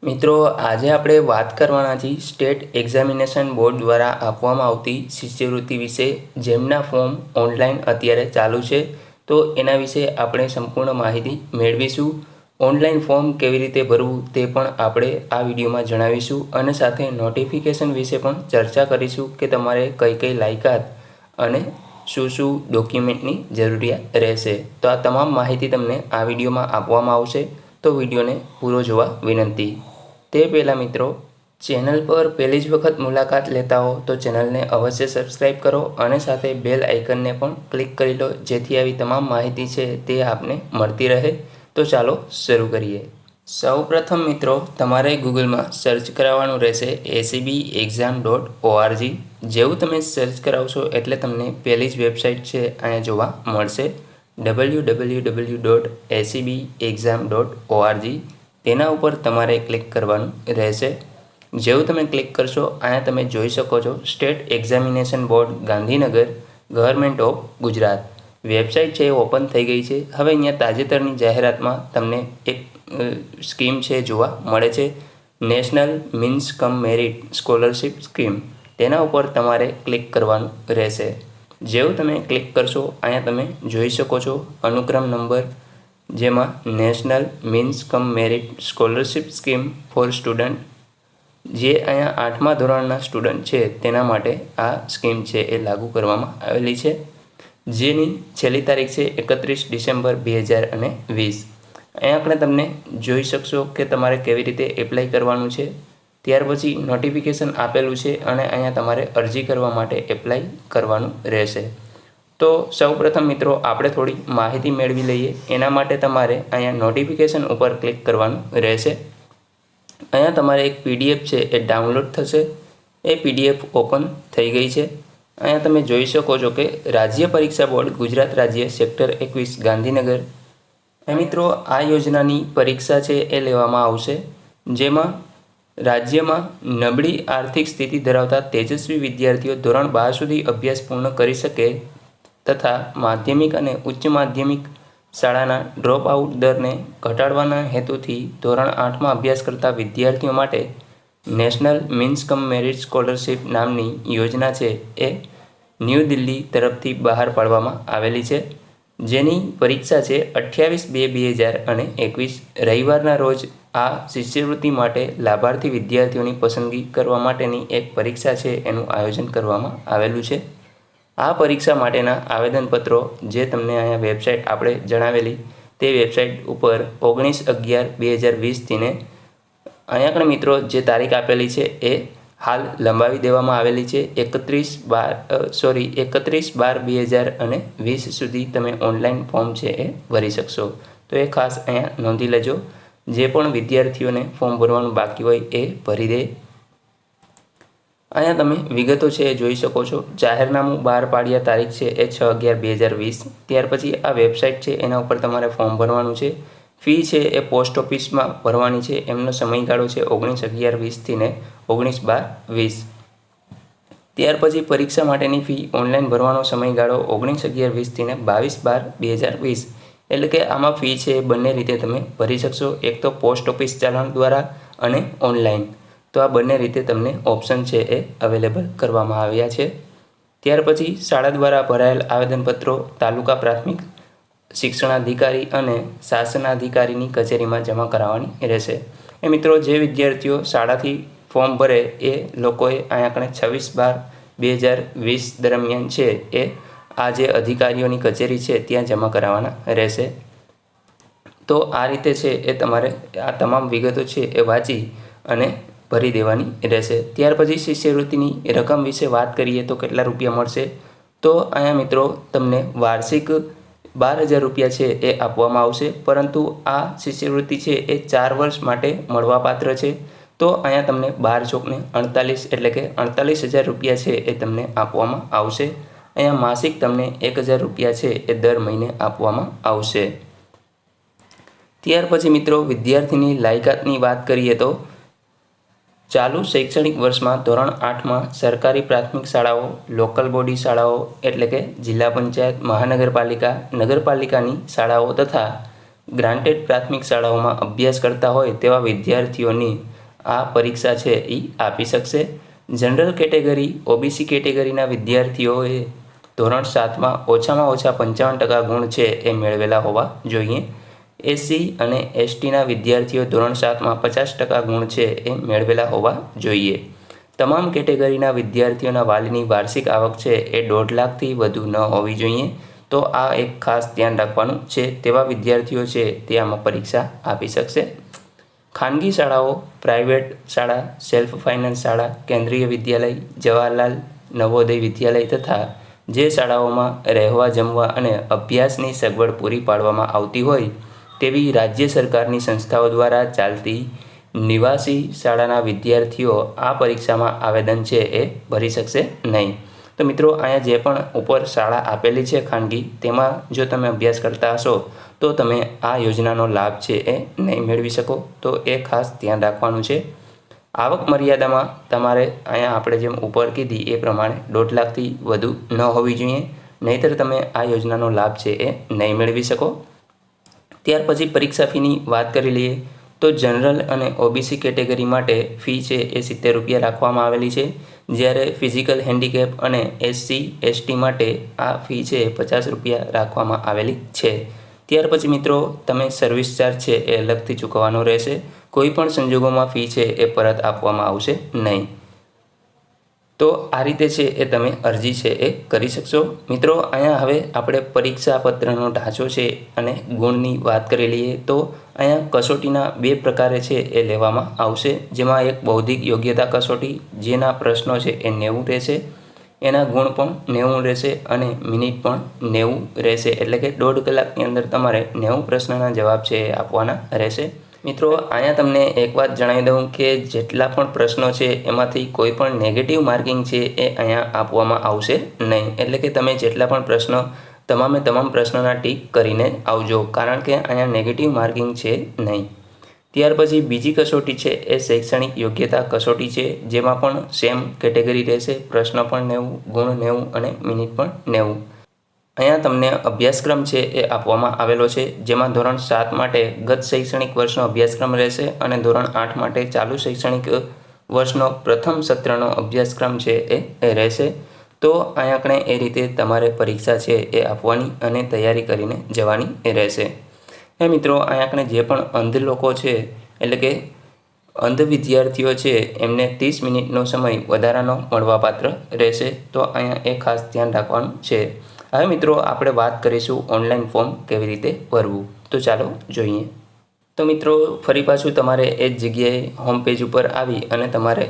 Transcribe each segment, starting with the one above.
મિત્રો આજે આપણે વાત કરવાના છીએ સ્ટેટ એક્ઝામિનેશન બોર્ડ દ્વારા આપવામાં આવતી શિષ્યવૃત્તિ વિશે, જેમના ફોર્મ ઓનલાઈન અત્યારે ચાલુ છે. તો એના વિશે આપણે સંપૂર્ણ માહિતી મેળવીશું. ઓનલાઈન ફોર્મ કેવી રીતે ભરવું તે પણ આપણે આ વિડીયોમાં જણાવીશું અને સાથે નોટિફિકેશન વિશે પણ ચર્ચા કરીશું કે તમારે કઈ કઈ લાયકાત અને શું શું ડોક્યુમેન્ટની જરૂરિયાત રહેશે. તો આ તમામ માહિતી તમને આ વિડીયોમાં આપવામાં આવશે, તો વિડીયોને પૂરો જોવા વિનંતી. તે પહેલાં મિત્રો, ચેનલ પર પહેલી જ વખત મુલાકાત લેતા હો તો ચેનલને અવશ્ય સબસ્ક્રાઈબ કરો અને સાથે બેલ આઇકનને પણ ક્લિક કરી લો, જેથી આવી તમામ માહિતી છે તે આપને મળતી રહે. તો ચાલો શરૂ કરીએ. સૌપ્રથમ મિત્રો, તમારે ગૂગલમાં સર્ચ કરાવવાનું રહેશે acbexam.org. જેવું તમે સર્ચ કરાવશો એટલે તમને પહેલી જ વેબસાઇટ છે અહીંયા જોવા મળશે, www.acbexam.org. તેના ઉપર તમારે ક્લિક કરવાનું રહેશે. જેવું તમે ક્લિક કરશો, અહીંયા તમે જોઈ શકો છો state examination board Gandhinagar, government of Gujarat. Website છે એ ઓપન થઈ ગઈ છે. હવે અહીંયા તાજેતરની જાહેરાતમાં તમને એક સ્કીમ છે જોવા મળે છે, નેશનલ મીન્સ કમ મેરિટ સ્કોલરશિપ સ્કીમ. તેના ઉપર તમારે ક્લિક કરવાનું રહેશે. જેવું તમે ક્લિક કરશો, અહીંયા તમે જોઈ શકો છો અનુક્રમ નંબર, જેમાં national means come merit scholarship scheme for student, જે અહીંયા 8મા ધોરણના સ્ટુડન્ટ છે તેના માટે આ સ્કીમ છે એ લાગુ કરવામાં આવેલી છે, જેની છેલ્લી તારીખ છે 31 ડિસેમ્બર 2020. અહીંયા આપણે તમને જોઈ શકશો કે તમારે કેવી રીતે એપ્લાય કરવાનું છે. ત્યાર પછી નોટિફિકેશન આપેલું છે અને અહીંયા તમારે અરજી કરવા માટે એપ્લાય કરવાનું રહેશે. તો સૌપ્રથમ મિત્રો, આપણે થોડી માહિતી મેળવી લઈએ. એના માટે તમારે અહીંયા નોટિફિકેશન ઉપર ક્લિક કરવાનું રહેશે. અહીંયા તમારે એક PDF છે એ ડાઉનલોડ થશે. એ PDF ઓપન થઈ ગઈ છે. અહીંયા તમે જોઈ શકો છો કે રાજ્ય પરીક્ષા બોર્ડ ગુજરાત રાજ્ય સેક્ટર 21 ગાંધીનગર. મિત્રો, આ યોજનાની પરીક્ષા છે એ લેવામાં આવશે, જેમાં રાજ્યમાં નબળી આર્થિક સ્થિતિ ધરાવતા તેજસ્વી વિદ્યાર્થીઓ ધોરણ 12 સુધી અભ્યાસ પૂર્ણ કરી શકે તથા માધ્યમિક અને ઉચ્ચ માધ્યમિક શાળાના ડ્રોપ આઉટ દરને ઘટાડવાના હેતુથી ધોરણ 8માં અભ્યાસ કરતા વિદ્યાર્થીઓ માટે નેશનલ મીન્સ કમ મેરિટ સ્કોલરશિપ નામની યોજના છે એ ન્યૂ દિલ્હી તરફથી બહાર પાડવામાં આવેલી છે, જેની પરીક્ષા છે 28/2/2021 રવિવારના રોજ આ શિષ્યવૃત્તિ માટે લાભાર્થી વિદ્યાર્થીઓની પસંદગી કરવા માટેની એક પરીક્ષા છે એનું આયોજન કરવામાં આવેલું છે. આ પરીક્ષા માટેના આવેદનપત્રો જે તમને અહીંયા વેબસાઇટ આપણે જણાવેલી તે વેબસાઇટ ઉપર 19/11/2020 ને અહીંયા આગળ મિત્રો જે તારીખ આપેલી છે એ હાલ લંબાવી દેવામાં આવેલી છે. 31/12/2020 સુધી તમે ઓનલાઈન ફોર્મ છે એ ભરી શકશો. તો એ ખાસ અહીંયા નોંધી લેજો. જે પણ વિદ્યાર્થીઓને ફોર્મ ભરવાનું બાકી હોય એ ભરી દે. અહીંયા તમે વિગતો છે એ જોઈ શકો છો. જાહેરનામું બહાર પાડ્યા તારીખ છે એ 6/11/2020. ત્યાર પછી આ વેબસાઇટ છે એના ઉપર તમારે ફોર્મ ભરવાનું છે. ફી છે એ પોસ્ટ ઓફિસમાં ભરવાની છે. એમનો સમયગાળો છે 19/11/20 ને 19/12/20. ત્યાર પછી પરીક્ષા માટેની ફી ઓનલાઈન ભરવાનો સમયગાળો 19/11/20 ને 22/12/2020. એટલે કે આમાં ફી છે એ બંને રીતે તમે ભરી શકશો, એક તો પોસ્ટ ઓફિસ ચાલાણ દ્વારા અને ઓનલાઈન. તો આ બંને રીતે તમને ઓપ્શન છે એ અવેલેબલ કરવામાં આવ્યા છે. ત્યાર પછી શાળા દ્વારા ભરાયેલ આવેદનપત્રો તાલુકા પ્રાથમિક શિક્ષણાધિકારી અને શાસનાધિકારીની કચેરીમાં જમા કરાવવાની રહેશે. એ મિત્રો, જે વિદ્યાર્થીઓ શાળાથી ફોર્મ ભરે એ લોકોએ અહીંયા કણે 26/12/2020 દરમિયાન છે એ આ જે અધિકારીઓની કચેરી છે ત્યાં જમા કરાવવાના રહેશે. તો આ રીતે છે એ તમારે આ તમામ વિગતો છે એ વાંચી અને ભરી દેવાની રહેશે. ત્યાર પછી શિષ્યવૃત્તિની રકમ વિશે વાત કરીએ તો કેટલા રૂપિયા મળશે. તો અહીંયા મિત્રો તમને વાર્ષિક 12,000 રૂપિયા છે એ આપવામાં આવશે, પરંતુ આ શિષ્યવૃત્તિ છે એ 4 વર્ષ માટે મળવાપાત્ર છે. તો અહીંયા તમને 12 ચોકને 48 એટલે કે 48,000 રૂપિયા છે એ તમને આપવામાં આવશે. અહીંયા માસિક તમને 1,000 રૂપિયા છે એ દર મહિને આપવામાં આવશે. ત્યાર પછી મિત્રો, વિદ્યાર્થીની લાયકાતની વાત કરીએ તો ચાલુ શૈક્ષણિક વર્ષમાં ધોરણ 8માં સરકારી પ્રાથમિક શાળાઓ, લોકલ બોડી શાળાઓ એટલે કે જિલ્લા પંચાયત, મહાનગરપાલિકા, નગરપાલિકાની શાળાઓ તથા ગ્રાન્ટેડ પ્રાથમિક શાળાઓમાં અભ્યાસ કરતા હોય તેવા વિદ્યાર્થીઓની આ પરીક્ષા છે એ આપી શકશે. જનરલ કેટેગરી ઓબીસી કેટેગરીના વિદ્યાર્થીઓએ ધોરણ 7માં ઓછામાં ઓછા 55% ગુણ છે એ મેળવેલા હોવા જોઈએ. એસસી અને એસટીના વિદ્યાર્થીઓ ધોરણ 7માં 50% ગુણ છે એ મેળવેલા હોવા જોઈએ. તમામ કેટેગરીના વિદ્યાર્થીઓના વાલીની વાર્ષિક આવક છે એ 1.5 લાખથી વધુ ન હોવી જોઈએ. તો આ એક ખાસ ધ્યાન રાખવાનું છે. તેવા વિદ્યાર્થીઓ છે તે આમાં પરીક્ષા આપી શકશે. ખાનગી શાળાઓ, પ્રાઇવેટ શાળા, સેલ્ફ ફાઇનાન્સ શાળા, કેન્દ્રીય વિદ્યાલય, જવાહરલાલ નવોદય વિદ્યાલય તથા જે શાળાઓમાં રહેવા, જમવા અને અભ્યાસની સગવડ પૂરી પાડવામાં આવતી હોય તેવી રાજ્ય સરકારની સંસ્થાઓ દ્વારા ચાલતી નિવાસી શાળાના વિદ્યાર્થીઓ આ પરીક્ષામાં આવેદન છે એ ભરી શકશે નહીં. તો મિત્રો, અહીંયા જે પણ ઉપર શાળા આપેલી છે ખાનગી, તેમાં જો તમે અભ્યાસ કરતા હશો તો તમે આ યોજનાનો લાભ છે એ નહીં મેળવી શકો. તો એ ખાસ ધ્યાન રાખવાનું છે. આવક મર્યાદામાં તમારે અહીંયા આપણે જેમ ઉપર કીધી એ પ્રમાણે 1.5 લાખથી વધુ ન હોવી જોઈએ, નહીંતર તમે આ યોજનાનો લાભ છે એ નહીં મેળવી શકો. ત્યાર પછી પરીક્ષા ફીની વાત કરી લઈએ તો જનરલ અને ઓબીસી કેટેગરી માટે ફી છે એ 70 રૂપિયા રાખવામાં આવેલી છે. જ્યારે ફિઝિકલ હેન્ડીકેપ અને એસસી એસટી માટે આ ફી છે 50 રૂપિયા રાખવામાં આવેલી છે. ત્યાર પછી મિત્રો, તમે સર્વિસ ચાર્જ છે એ અલગથી ચૂકવવાનો રહેશે. કોઈ પણ સંજોગોમાં ફી છે એ પરત આપવામાં આવશે નહીં. તો આ રીતે છે એ તમે અરજી છે એ કરી શકશો. મિત્રો, અહીંયા હવે આપણે પરીક્ષા પત્રનો ઢાંચો છે અને ગુણની વાત કરી લઈએ તો અહીંયા કસોટીના 2 પ્રકારે છે એ લેવામાં આવશે. જેમાં એક બૌદ્ધિક યોગ્યતા કસોટી, જેના પ્રશ્નો છે એ 90 રહેશે, એના ગુણ પણ 90 રહેશે અને મિનિટ પણ 90 રહેશે. એટલે કે 1.5 કલાકની અંદર તમારે 90 પ્રશ્નના જવાબ છે એ આપવાના રહેશે. મિત્રો, અહીંયા તમને એક વાત જણાવી દઉં કે જેટલા પણ પ્રશ્નો છે એમાંથી કોઈ પણ નેગેટિવ માર્કિંગ છે એ અહીંયા આપવામાં આવશે નહીં. એટલે કે તમે જેટલા પણ પ્રશ્નો તમામ પ્રશ્નોના ટીક કરીને આવજો, કારણ કે અહીંયા નેગેટિવ માર્કિંગ છે નહીં. ત્યાર પછી બીજી કસોટી છે એ શૈક્ષણિક યોગ્યતા કસોટી છે, જેમાં પણ સેમ કેટેગરી રહેશે. પ્રશ્ન પણ 90, ગુણ 90 અને મિનિટ પણ 90. અહીંયા તમને અભ્યાસક્રમ છે એ આપવામાં આવેલો છે, જેમાં ધોરણ 7 માટે ગત શૈક્ષણિક વર્ષનો અભ્યાસક્રમ રહેશે અને ધોરણ 8 માટે ચાલુ શૈક્ષણિક વર્ષનો પ્રથમ સત્રનો અભ્યાસક્રમ છે એ રહેશે. તો અહીંયા આપણે એ રીતે તમારે પરીક્ષા છે એ આપવાની અને તૈયારી કરીને જવાની રહેશે. મિત્રો, અહીંયા આપણે જે પણ અંધ લોકો છે, એટલે કે અંધ વિદ્યાર્થીઓ છે, એમને 30 મિનિટનો સમય વધારાનો મળવાપાત્ર રહેશે. તો અહીંયા એ ખાસ ધ્યાન રાખવાનું છે. હવે મિત્રો, આપણે વાત કરીશું ઓનલાઈન ફોર્મ કેવી રીતે ભરવું. તો ચાલો જોઈએ. તો મિત્રો, ફરી પાછું તમારે એ જ જગ્યાએ હોમ પેજ ઉપર આવી અને તમારે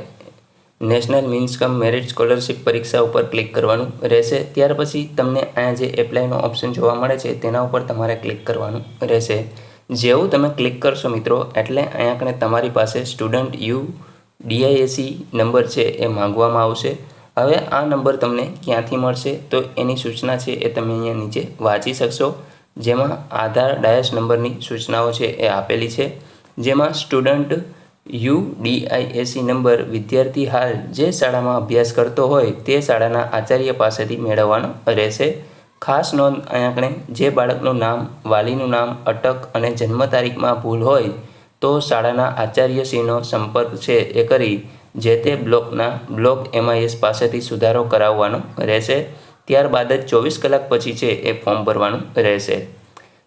નેશનલ મીન્સ કમ મેરિટ સ્કોલરશિપ પરીક્ષા ઉપર ક્લિક કરવાનું રહેશે. ત્યાર પછી તમને અહીંયા જે એપ્લાયનો ઓપ્શન જોવા મળે છે તેના ઉપર તમારે ક્લિક કરવાનું રહેશે. જેવું તમે ક્લિક કરશો મિત્રો, એટલે અહીંયા કણે તમારી પાસે સ્ટુડન્ટ UDISC નંબર છે એ માંગવામાં આવશે. હવે આ નંબર તમને ક્યાંથી મળશે તો એની સૂચના છે એ તમે અહીંયા નીચે વાંચી શકશો. જેમાં આધાર ડાયસ નંબરની સૂચનાઓ છે એ આપેલી છે. જેમાં સ્ટુડન્ટ UDISC નંબર વિદ્યાર્થી હાલ જે શાળામાં અભ્યાસ કરતો હોય તે શાળાના આચાર્ય પાસેથી મેળવવાનો રહેશે. ખાસ નોંધ, અહીંયા આપણે જે બાળકનું નામ, વાલીનું નામ, અટક અને જન્મ તારીખમાં ભૂલ હોય તો શાળાના આચાર્યશ્રીનો સંપર્ક છે એ કરી જે તે બ્લોકના બ્લોક MIS પાસેથી સુધારો કરાવવાનો રહેશે. ત્યારબાદ જ 24 કલાક પછી છે એ ફોર્મ ભરવાનું રહેશે.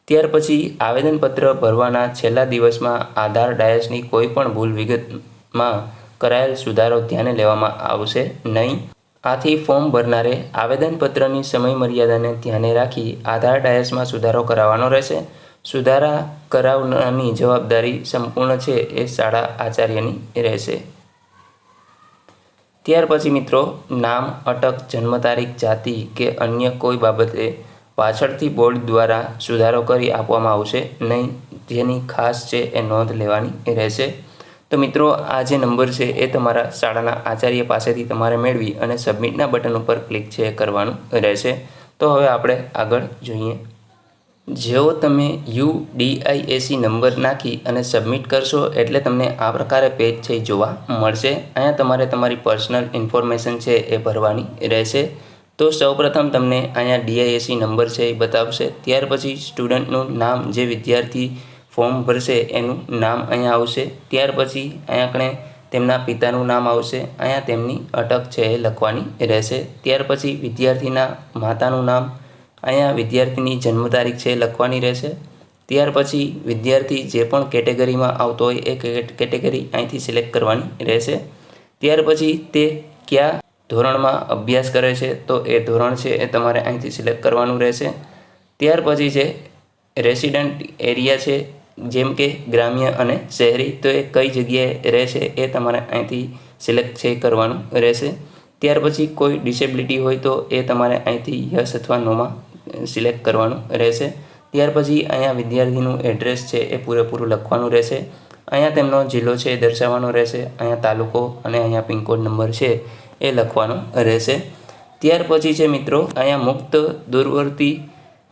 ત્યાર પછી આવેદનપત્ર ભરવાના છેલ્લા દિવસમાં આધાર ડાયસની કોઈ પણ ભૂલ વિગતમાં કરાયેલ સુધારો ધ્યાને લેવામાં આવશે નહીં. આથી ફોર્મ ભરનારે આવેદનપત્રની સમયમર્યાદાને ધ્યાને રાખી આધાર ડાયસમાં સુધારો કરાવવાનો રહેશે. સુધારા કરાવવાની જવાબદારી સંપૂર્ણ છે એ શાળા આચાર્યની રહેશે. ત્યાર પછી મિત્રો, નામ, અટક, જન્મ તારીખ, જાતિ કે અન્ય કોઈ બાબતે પાછળથી બોર્ડ દ્વારા સુધારો કરી આપવામાં આવશે નહીં, જેની ખાસ છે એ નોંધ લેવાની રહેશે. તો મિત્રો, આ જે નંબર છે એ તમારા શાળાના આચાર્ય પાસેથી તમારે મેળવી અને સબમિટના બટન ઉપર ક્લિક છે કરવાનું રહેશે. તો હવે આપણે આગળ જોઈએ. જેવો તમે UDISC નંબર નાખી અને સબમિટ કરશો એટલે તમને આ પ્રકારે પેજ છે જોવા મળશે. અહીંયા તમારે તમારી પર્સનલ ઇન્ફોર્મેશન છે એ ભરવાની રહેશે. તો સૌપ્રથમ તમને અહીંયા ડીઆઈએસસી નંબર છે એ બતાવશે. ત્યાર પછી સ્ટુડન્ટનું નામ, જે વિદ્યાર્થી ફોર્મ ભરશે એનું નામ અહીંયા આવશે. ત્યાર પછી અહીંયા આપણે તેમના પિતાનું નામ આવશે. અહીંયા તેમની અટક છે એ લખવાની રહેશે. ત્યાર પછી વિદ્યાર્થીના માતાનું નામ, અહીંયા વિદ્યાર્થીની જન્મ તારીખ છે એ લખવાની રહેશે. ત્યાર પછી વિદ્યાર્થી જે પણ કેટેગરીમાં આવતો હોય એ કેટેગરી અહીંથી સિલેક્ટ કરવાની રહેશે. ત્યાર પછી તે કયા ધોરણમાં અભ્યાસ કરે છે તો એ ધોરણ છે એ તમારે અહીંથી સિલેક્ટ કરવાનું રહેશે. ત્યાર પછી છે રેસિડન્ટ એરિયા છે, જેમ કે ગ્રામ્ય અને શહેરી, તો એ કઈ જગ્યાએ રહેશે એ તમારે અહીંથી સિલેક્ટ છે કરવાનું રહેશે. ત્યાર પછી કોઈ ડિસેબિલિટી હોય તો એ તમારે અહીંથી યસ અથવા નોમાં સિલેક્ટ કરવાનું રહેશે. ત્યાર પછી અહીંયા વિદ્યાર્થીનું એડ્રેસ છે એ પૂરેપૂરું લખવાનું રહેશે. અહીંયા તેમનો જિલ્લો છે એ દર્શાવવાનો રહેશે. અહીંયા તાલુકો અને અહીંયા પિનકોડ નંબર છે એ લખવાનો રહેશે. ત્યાર પછી છે મિત્રો અહીંયા મુક્ત દૂરવર્તી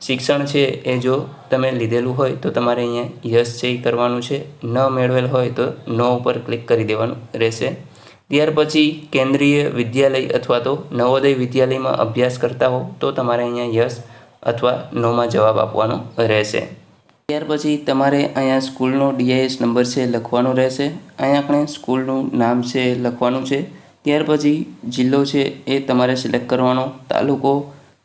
શિક્ષણ છે એ જો તમે લીધેલું હોય તો તમારે અહીંયા યસ છે એ કરવાનું છે. ન મેળવેલ હોય તો નો ઉપર ક્લિક કરી દેવાનું રહેશે. ત્યાર પછી કેન્દ્રીય વિદ્યાલય અથવા તો નવોદય વિદ્યાલયમાં અભ્યાસ કરતા હો તો તમારે અહીંયા યસ અથવા નોમાં જવાબ આપવાનો રહેશે. ત્યાર પછી તમારે અહીંયા સ્કૂલનો ડીઆઈએસ નંબર છે લખવાનો રહેશે. અહીંયા આપણે સ્કૂલનું નામ છે લખવાનું છે. ત્યાર પછી જિલ્લો છે એ તમારે સિલેક્ટ કરવાનો, તાલુકો,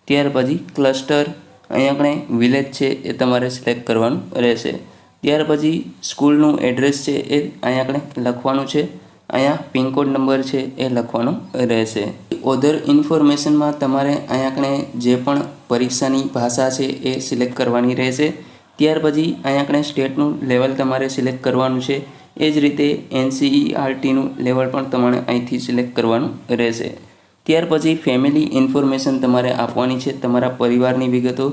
ત્યાર પછી ક્લસ્ટર, અહીંયા આપણે વિલેજ છે એ તમારે સિલેક્ટ કરવાનું રહેશે. ત્યાર પછી સ્કૂલનું એડ્રેસ છે એ અહીંયા આપણે લખવાનું છે. અહીંયા પિનકોડ નંબર છે એ લખવાનો રહેશે. ઓધર ઇન્ફોર્મેશનમાં તમારે અહીંયા આપણે જે પણ પરીક્ષાની ભાષા છે એ સિલેક્ટ કરવાની રહેશે. ત્યાર પછી અહીંયા આપણે સ્ટેટનું લેવલ તમારે સિલેક્ટ કરવાનું છે. એ જ રીતે NCERTનું લેવલ પણ તમારે અહીંથી સિલેક્ટ કરવાનું રહેશે. ત્યાર પછી ફેમિલી ઇન્ફોર્મેશન તમારે આપવાની છે, તમારા પરિવારની વિગતો,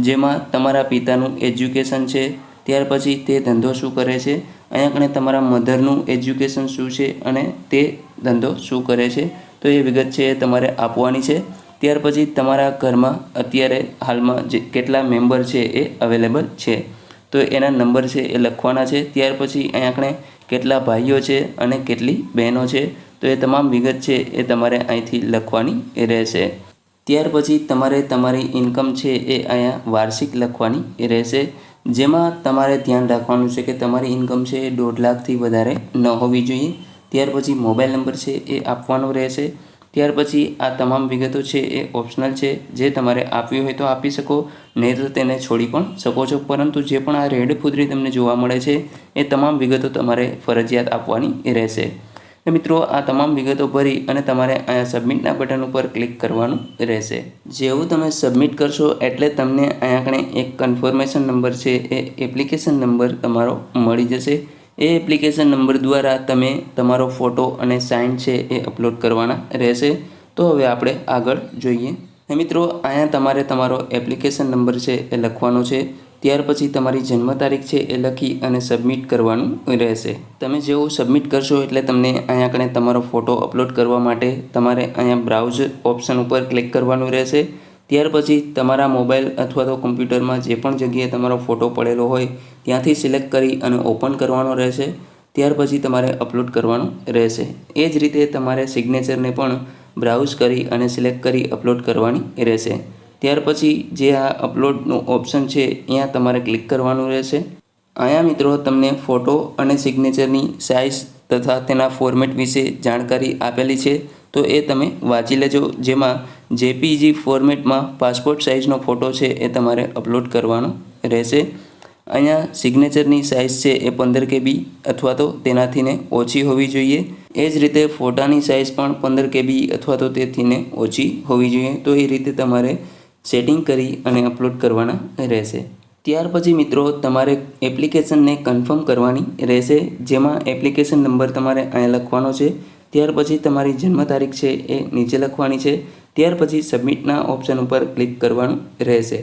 જેમાં તમારા પિતાનું એજ્યુકેશન છે. ત્યાર પછી તે ધંધો શું કરે છે, અહીંયા કણે તમારા મધરનું એજ્યુકેશન શું છે અને તે ધંધો શું કરે છે, તો એ વિગત છે એ તમારે આપવાની છે. ત્યાર પછી તમારા ઘરમાં અત્યારે હાલમાં જે કેટલા મેમ્બર છે એ અવેલેબલ છે તો એના નંબર છે એ લખવાના છે. ત્યાર પછી અહીંયા આપણે કેટલા ભાઈઓ છે અને કેટલી બહેનો છે તો એ તમામ વિગત છે એ તમારે અહીંથી લખવાની રહેશે. ત્યાર પછી તમારે તમારી ઇન્કમ છે એ અહીંયા વાર્ષિક લખવાની રહેશે, જેમાં તમારે ધ્યાન રાખવાનું છે કે તમારી ઇન્કમ છે એ 1.5 લાખથી વધારે ન હોવી જોઈએ. ત્યાર પછી મોબાઈલ નંબર છે એ આપવાનો રહેશે. ત્યાર પછી આ તમામ વિગતો છે એ ઓપ્શનલ છે, જે તમારે આપવી હોય તો આપી શકો, નહીં તો તેને છોડી પણ શકો છો. પરંતુ જે પણ આ રેડ ફૂદરી તમને જોવા મળે છે એ તમામ વિગતો તમારે ફરજિયાત આપવાની રહેશે. મિત્રો આ તમામ વિગતો ભરી અને તમારે અહીંયા સબમિટના બટન ઉપર ક્લિક કરવાનું રહેશે. જેવું તમે સબમિટ કરશો એટલે તમને અહીંયા કણે એક કન્ફર્મેશન નંબર છે એ એપ્લિકેશન નંબર તમારો મળી જશે. એ એપ્લિકેશન નંબર દ્વારા તમે તમારો ફોટો અને સાઇન છે એ અપલોડ કરવાના રહેશે. તો હવે આપણે આગળ જોઈએ. મિત્રો અહીંયા તમારે તમારો એપ્લિકેશન નંબર છે એ લખવાનો છે. ત્યાર પછી તમારી જન્મ તારીખ છે એ લખી અને સબમિટ કરવાનું રહેશે. તમે જેવું સબમિટ કરશો એટલે તમને અહીંયા કણે તમારો ફોટો અપલોડ કરવા માટે તમારે અહીંયા બ્રાઉઝ ઓપ્શન ઉપર ક્લિક કરવાનું રહેશે. ત્યાર પછી તમારા મોબાઈલ અથવા તો કમ્પ્યુટરમાં જે પણ જગ્યાએ તમારો ફોટો પડેલો હોય ત્યાંથી સિલેક્ટ કરી અને ઓપન કરવાનો રહેશે. ત્યાર પછી તમારે અપલોડ કરવાનું રહેશે. એ જ રીતે તમારે સિગ્નેચરને પણ બ્રાઉઝ કરી અને સિલેક્ટ કરી અપલોડ કરવાની રહેશે. ત્યાર પછી જે આ અપલોડનું ઓપ્શન છે અહીંયા તમારે ક્લિક કરવાનું રહેશે. અહીંયા મિત્રો તમને ફોટો અને સિગ્નેચરની સાઇઝ તથા તેના ફોર્મેટ વિશે જાણકારી આપેલી છે, તો એ તમે વાંચી લેજો. જેમાં JPG ફોર્મેટમાં પાસપોર્ટ સાઇઝનો ફોટો છે એ તમારે અપલોડ કરવાનો રહેશે. અહીંયા સિગ્નેચરની સાઇઝ છે એ 15 KB અથવા તો તેનાથીને ઓછી હોવી જોઈએ. એ જ રીતે ફોટાની સાઇઝ પણ 15 KB અથવા તો તેથીને ઓછી હોવી જોઈએ. તો એ રીતે તમારે સેટિંગ કરી અને અપલોડ કરવાના રહેશે. ત્યાર પછી મિત્રો તમારે એપ્લિકેશનને કન્ફર્મ કરવાની રહેશે, જેમાં એપ્લિકેશન નંબર તમારે અહીંયા લખવાનો છે. ત્યાર પછી તમારી જન્મ તારીખ છે એ નીચે લખવાની છે. ત્યાર પછી સબમિટના ઓપ્શન ઉપર ક્લિક કરવાનું રહેશે.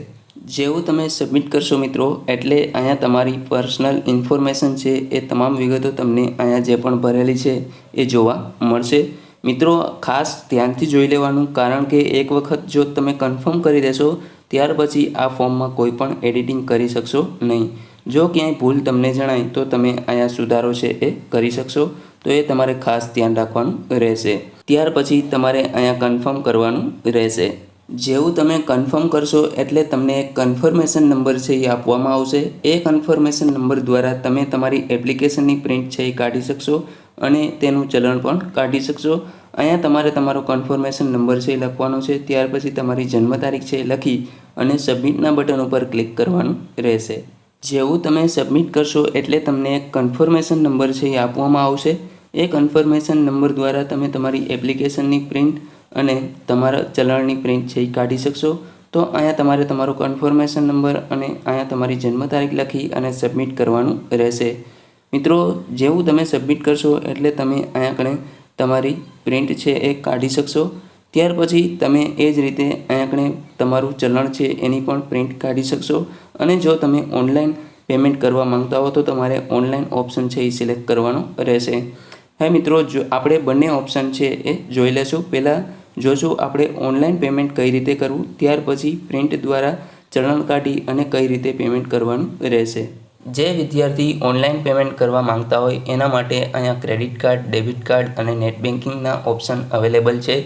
જેવું તમે સબમિટ કરશો મિત્રો એટલે અહીંયા તમારી પર્સનલ ઇન્ફોર્મેશન છે એ તમામ વિગતો તમને અહીંયા જે પણ ભરેલી છે એ જોવા મળશે. મિત્રો ખાસ ધ્યાનથી જોઈ લેવાનું, કારણ કે એક વખત જો તમે કન્ફર્મ કરી દેશો ત્યાર પછી આ ફોર્મમાં કોઈ પણ એડિટિંગ કરી શકશો નહીં. જો ક્યાંય ભૂલ તમને જણાય તો તમે અહીંયા સુધારો છે એ કરી શકશો, તો એ તમારે ખાસ ધ્યાન રાખવાનું રહેશે. ત્યાર પછી તમારે અહીંયા કન્ફર્મ કરવાનું રહેશે. જેવું તમે કન્ફર્મ કરશો એટલે તમને એક કન્ફર્મેશન નંબર છે એ આપવામાં આવશે. એ કન્ફર્મેશન નંબર દ્વારા તમે તમારી એપ્લિકેશનની પ્રિન્ટ છે એ કાઢી શકશો અને તેનું ચલણ પણ કાઢી શકશો. અહીંયા તમારે તમારો કન્ફર્મેશન નંબર છે એ લખવાનો છે. ત્યાર પછી તમારી જન્મ તારીખ છે એ લખી અને સબમિટના બટન ઉપર ક્લિક કરવાનું રહેશે. જેવું તમે સબમિટ કરશો એટલે તમને એક કન્ફર્મેશન નંબર છે એ આપવામાં આવશે. એ કન્ફર્મેશન નંબર દ્વારા તમે તમારી એપ્લિકેશનની પ્રિન્ટ અને તમારા ચલણની પ્રિન્ટ છે એ કાઢી શકશો. તો અહીંયા તમારે તમારો કન્ફર્મેશન નંબર અને અહીંયા તમારી જન્મ તારીખ લખી અને સબમિટ કરવાનું રહેશે. મિત્રો, જેવું તમે સબમિટ કરશો એટલે તમે અહીંયા કણે તમારી પ્રિન્ટ છે એ કાઢી શકશો. ત્યાર પછી તમે એ જ રીતે અહીંયા કણે તમારું ચલણ છે એની પણ પ્રિન્ટ કાઢી શકશો. અને જો તમે ઓનલાઈન પેમેન્ટ કરવા માંગતા હો તો તમારે ઓનલાઈન ઓપ્શન છે એ સિલેક્ટ કરવાનો રહેશે. હા મિત્રો, જો આપણે બંને ઓપ્શન છે એ જોઈ લેશું. પહેલાં જોશું આપણે ઓનલાઈન પેમેન્ટ કઈ રીતે કરવું, ત્યાર પછી પ્રિન્ટ દ્વારા ચલણ કાઢી અને કઈ રીતે પેમેન્ટ કરવાનું રહેશે. જે વિદ્યાર્થી ઓનલાઈન પેમેન્ટ કરવા માંગતા હોય એના માટે અહીંયા ક્રેડિટ કાર્ડ, ડેબિટ કાર્ડ અને નેટ બેન્કિંગના ઓપ્શન અવેલેબલ છે.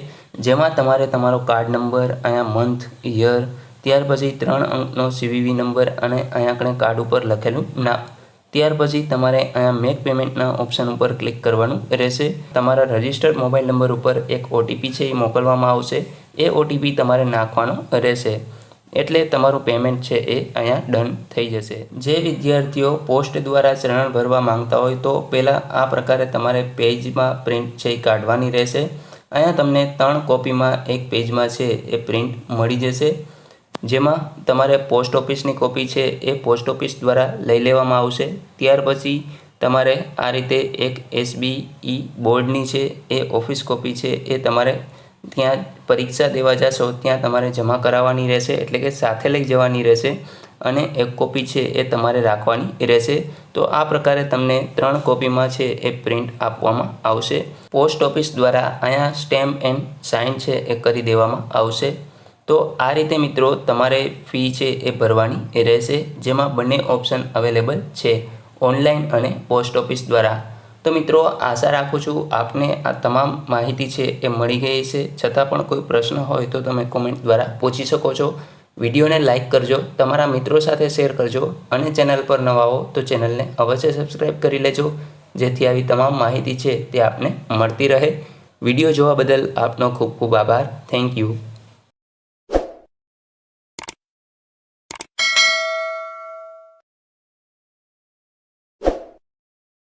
જેમાં તમારે તમારો કાર્ડ નંબર, અહીંયા મંથ, યર, ત્યાર પછી 3 અંકનો CVV નંબર અને અહીંયા કણે કાર્ડ ઉપર લખેલું નામ. ત્યાર પછી તમારે અહીંયા મેક પેમેન્ટના ઓપ્શન ઉપર ક્લિક કરવાનું રહેશે. તમારા રજિસ્ટર્ડ મોબાઈલ નંબર ઉપર એક OTP છે એ મોકલવામાં આવશે. એ OTP તમારે નાખવાનો રહેશે એટલે તમારું પેમેન્ટ છે એ અહીંયા ડન થઈ જશે. જે વિદ્યાર્થીઓ પોસ્ટ દ્વારા ચલણ ભરવા માંગતા હોય તો પહેલાં આ પ્રકારે તમારે પેજમાં પ્રિન્ટ છે એ કાઢવાની રહેશે. અહીંયા તમને 3 કોપીમાં એક પેજમાં છે એ પ્રિન્ટ મળી જશે. જેમાં તમારે પોસ્ટ ઓફિસની કોપી છે એ પોસ્ટ ઓફિસ દ્વારા લઈ લેવામાં આવશે. ત્યાર પછી તમારે આ રીતે એક SBE બોર્ડની છે એ ઓફિસ કોપી છે એ તમારે ત્યાં પરીક્ષા દેવા જશો ત્યાં તમારે જમા કરાવવાની રહેશે, એટલે કે સાથે લઈ જવાની રહેશે અને એક કોપી છે એ તમારે રાખવાની રહેશે. તો આ પ્રકારે તમને 3 કોપીમાં છે એ પ્રિન્ટ આપવામાં આવશે. પોસ્ટ ઓફિસ દ્વારા અહીંયા સ્ટેમ્પ એન્ડ સાઇન છે એ કરી દેવામાં આવશે. તો આ રીતે મિત્રો તમારે ફી છે એ ભરવાની રહેશે, જેમાં બંને ઓપ્શન અવેલેબલ છે, ઓનલાઈન અને પોસ્ટ ઓફિસ દ્વારા. તો મિત્રો, આશા રાખું છું આપને આ તમામ માહિતી છે એ મળી ગઈ છે. છતાં પણ કોઈ પ્રશ્ન હોય તો તમે કોમેન્ટ દ્વારા પૂછી શકો છો. વિડીયોને લાઇક કરજો, તમારા મિત્રો સાથે શેર કરજો અને ચેનલ પર નવા હો તો ચેનલને અવશ્ય સબસ્ક્રાઈબ કરી લેજો, જેથી આવી તમામ માહિતી છે તે આપને મળતી રહે. વિડીયો જોવા બદલ આપનો ખૂબ ખૂબ આભાર. Thank you.